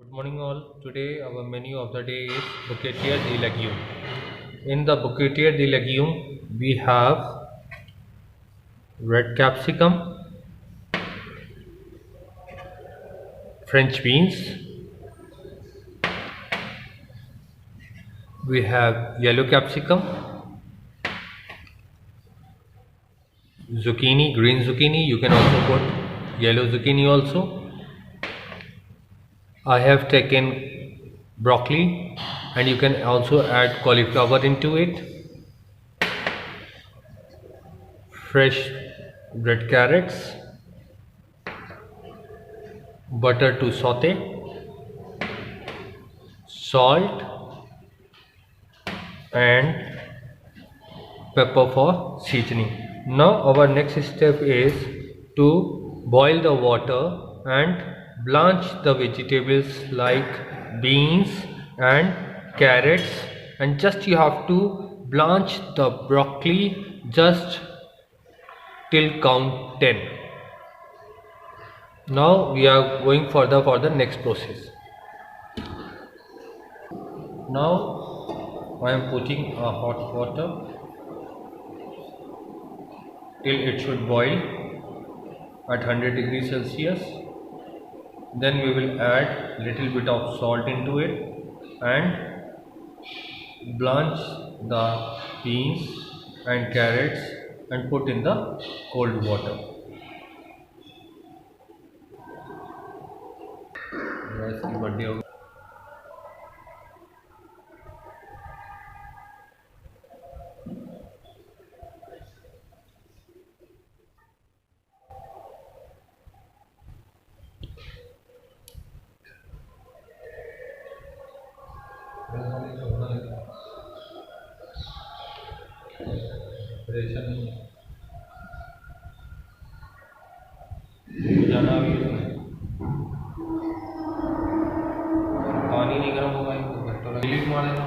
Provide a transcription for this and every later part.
Good morning all. Today our menu of the day is Bouquetier de legume. In the Bouquetier de legume we have red capsicum, French beans, we have yellow capsicum, zucchini, green zucchini, you can also put yellow zucchini also. I have taken broccoli and you can also add cauliflower into it, fresh red carrots, butter to saute, salt and pepper for seasoning. Now our next step is to boil the water and blanch the vegetables like beans and carrots, and just you have to blanch the broccoli just till count 10. Now we are going further for the next process. Now I am putting a hot water till it should boil at 100 degrees Celsius. Then we will add little bit of salt into it and blanch the beans and carrots and put in the cold water. इसकी birthday होगा परेशानी जाना भी पानी नहीं गर्म होगा इनको डिलीट मारेगा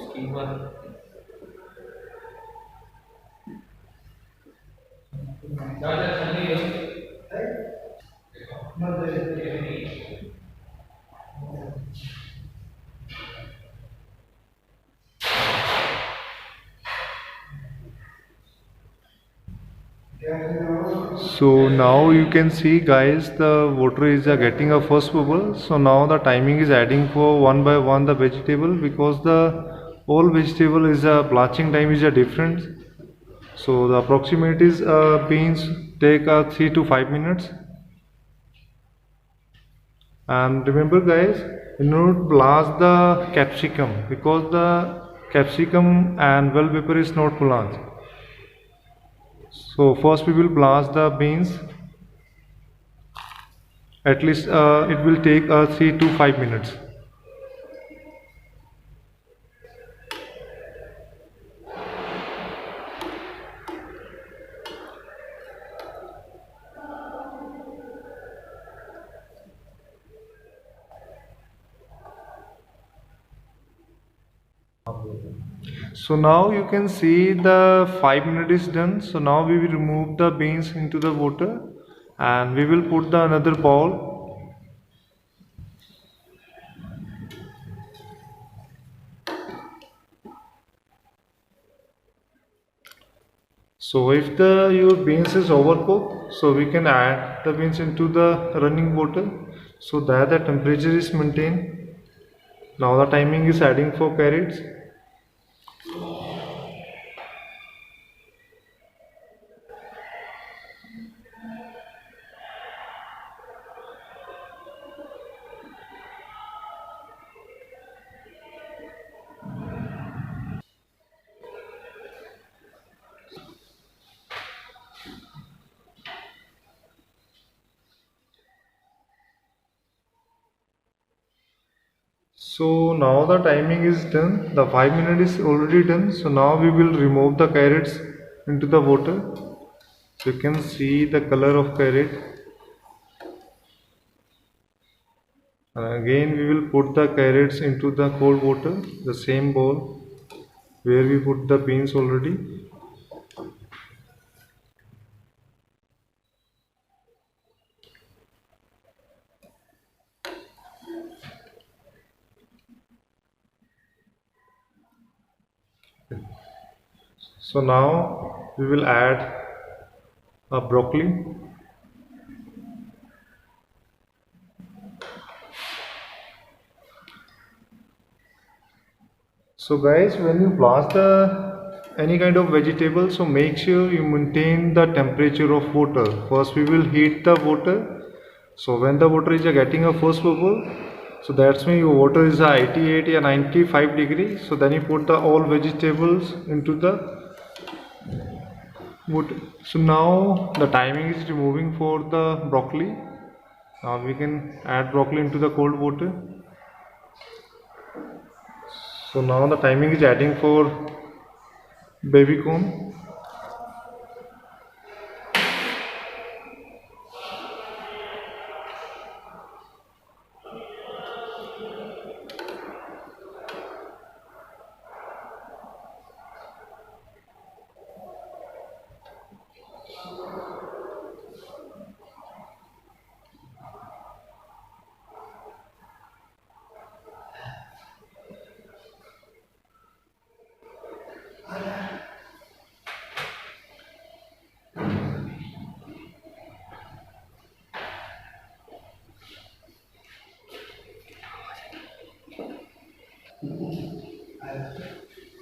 schemer So now you can see guys, the water is getting a first bubble. So now the timing is adding for one by one the vegetable, because the all vegetable is a blanching time is a different. So the approximate is beans take 3 to 5 minutes. And remember guys, you know, blanch the capsicum, because the capsicum and bell pepper is not blanched. So first we will blanch the beans. At least it will take 3 to 5 minutes. So now you can see the 5 minutes is done. So now we will remove the beans into the water and we will put the another bowl. So if the your beans is overcooked, so we can add the beans into the running water so that the temperature is maintained. Now the timing is adding for carrots. So now the timing is done, the 5 minutes is already done. So now we will remove the carrots into the water. So you can see the color of carrot. Again we will put the carrots into the cold water, the same bowl where we put the beans already. So now we will add a broccoli. So guys, when you blanch the any kind of vegetable, so make sure you maintain the temperature of water. First we will heat the water. So when the water is getting a first bubble, so that's mean your water is 88 or 95 degrees. So then you put the all vegetables into the water. So now the timing is removing for the broccoli. Now we can add broccoli into the cold water. So now the timing is adding for baby corn.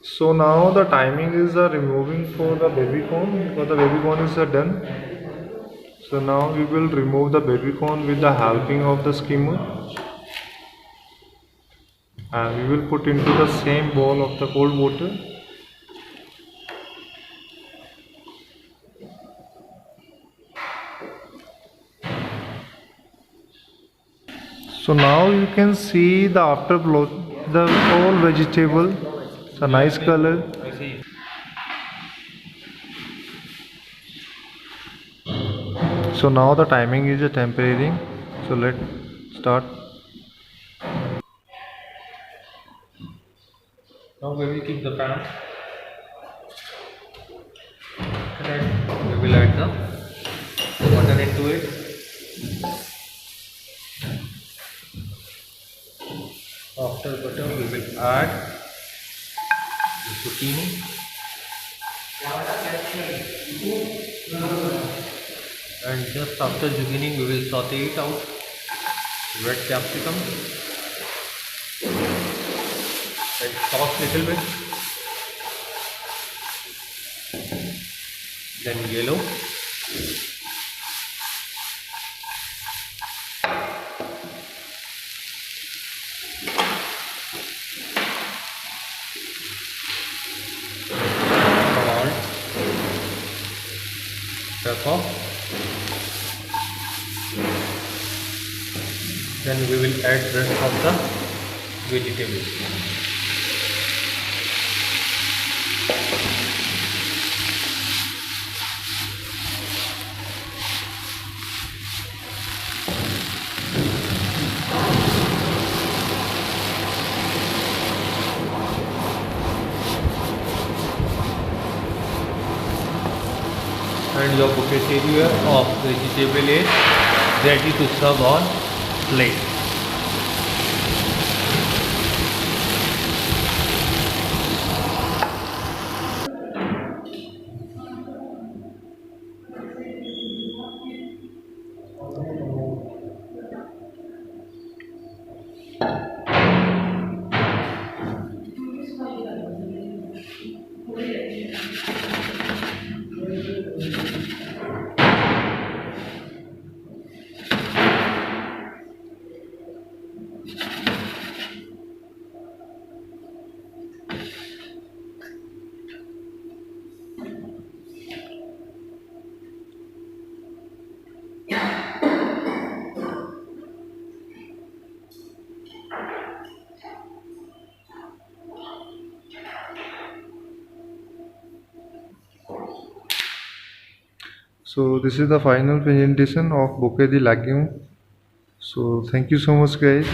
So now the timing is removing for the baby corn because the baby corn is done. So now we will remove the baby corn with the helping of the skimmer, and we will put into the same bowl of the cold water. So now you can see the afterglow, the all vegetable, it's a nice color. So now the timing is a temporary. So let's start. Now we will keep the pan. And we will add the butter into it. After butter we will add the zucchini. And just after zucchini we will saute it out. Red capsicum. And sauce little bit. Then yellow. Salt. Pepper. Then we will add rest of the vegetables. And your buffet of vegetable is ready to serve on plate. So this is the final presentation of bouquet de legumes. So thank you so much guys.